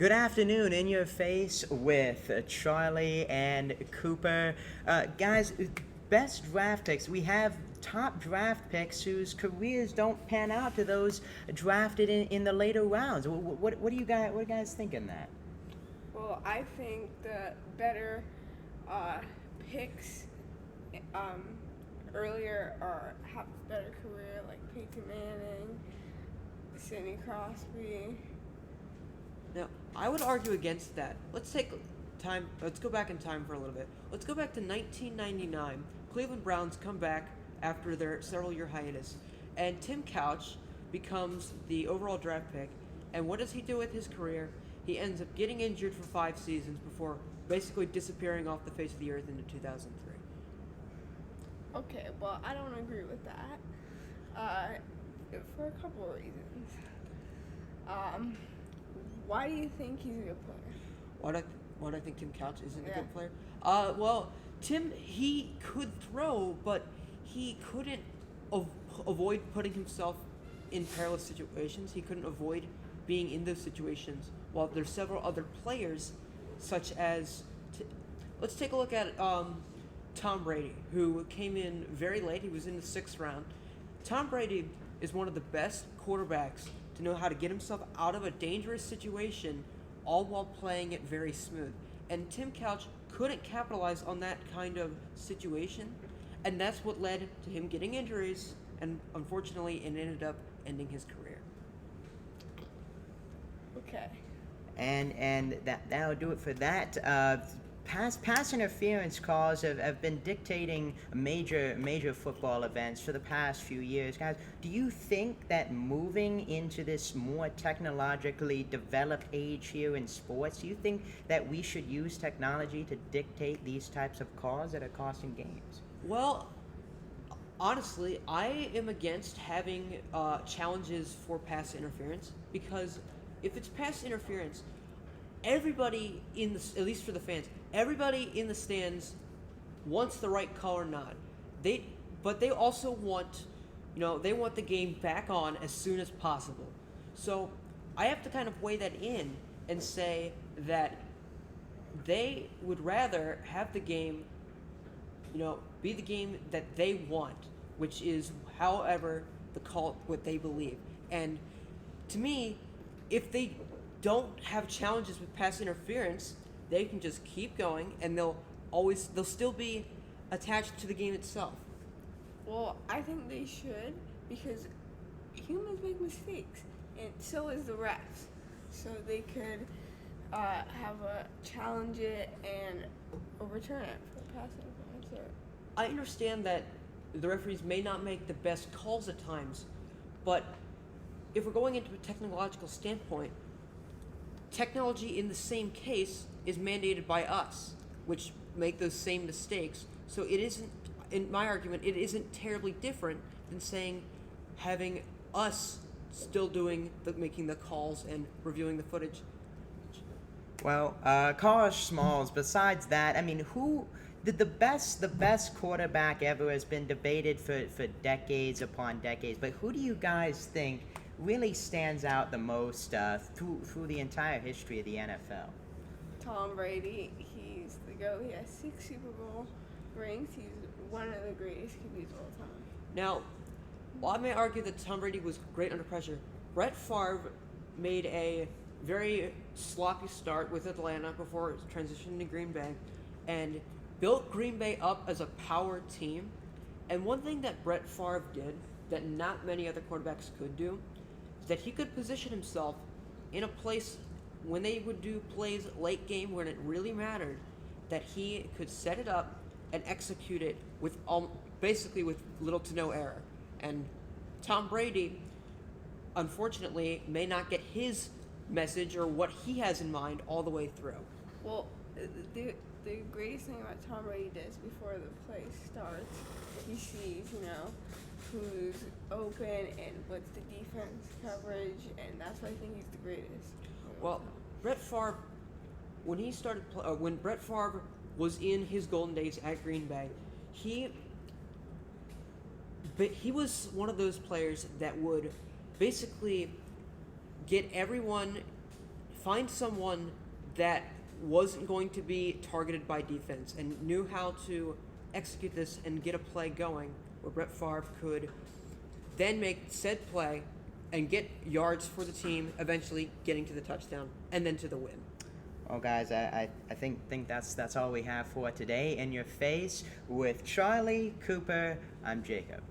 Good afternoon, In Your Face with Charlie and Cooper. Guys, best draft picks. We have top draft picks whose careers don't pan out to those drafted in the later rounds. What do you guys think in that? Well, I think the better uh, picks um, earlier are have a better career, like Peyton Manning, Sidney Crosby. Now, I would argue against that. Let's take time. Let's go back in time for a little bit. Let's go back to 1999. Cleveland Browns come back after their several-year hiatus, and Tim Couch becomes the overall draft pick. And what does he do with his career? He ends up getting injured for 5 seasons before basically disappearing off the face of the earth into 2003. Okay, well, I don't agree with that for a couple of reasons. Um, why do you think he's a good player? Why do I think Tim Couch isn't a Yeah. good player? Well, Tim, he could throw, but he couldn't avoid putting himself in perilous situations. He couldn't avoid being in those situations. While there's several other players, such as, let's take a look at Tom Brady, who came in very late. He was in the 6th round. Tom Brady is one of the best quarterbacks to know how to get himself out of a dangerous situation, all while playing it very smooth. And Tim Couch couldn't capitalize on that kind of situation, and that's what led to him getting injuries, and unfortunately, it ended up ending his career. Okay. And that'll do it for that. Pass interference calls have been dictating major football events for the past few years, guys. Do you think that moving into this more technologically developed age here in sports, do you think that we should use technology to dictate these types of calls that are costing games? Well, honestly, I am against having challenges for pass interference because if it's pass interference, everybody in the, at least for the fans, everybody in the stands wants the right call or not. But they also want, they want the game back on as soon as possible. So I have to kind of weigh that in and say that they would rather have the game, be the game that they want, which is however the call what they believe. And to me, if they don't have challenges with pass interference, they can just keep going and they'll still be attached to the game itself. Well, I think they should because humans make mistakes, and so is the refs. So they could have a challenge it and overturn it for pass interference. I understand that the referees may not make the best calls at times, but if we're going into a technological standpoint, technology in the same case is mandated by us, which make those same mistakes. So it isn't, in my argument, it isn't terribly different than saying having us still making the calls and reviewing the footage. Well, Carl Smalls. Besides that, I mean, who the best quarterback ever has been debated for decades upon decades. But who do you guys think really stands out the most through the entire history of the NFL? Tom Brady, he's the GOAT. He has 6 Super Bowl rings. He's one of the greatest QBs of all time. Now, while I may argue that Tom Brady was great under pressure, Brett Favre made a very sloppy start with Atlanta before transitioning to Green Bay and built Green Bay up as a power team. And one thing that Brett Favre did that not many other quarterbacks could do is that he could position himself in a place when they would do plays late game when it really mattered, that he could set it up and execute it with basically with little to no error. And Tom Brady, unfortunately, may not get his message or what he has in mind all the way through. Well, the greatest thing about Tom Brady is before the play starts, he sees, who's open and what's the defense coverage, and that's why I think he's the greatest. Well, Brett Favre, when Brett Favre was in his golden days at Green Bay, he was one of those players that would basically get everyone find someone that wasn't going to be targeted by defense and knew how to execute this and get a play going where Brett Favre could then make said play and get yards for the team, eventually getting to the touchdown and then to the win. Well, guys, I think that's all we have for today. In Your Face with Charlie Cooper, I'm Jacob.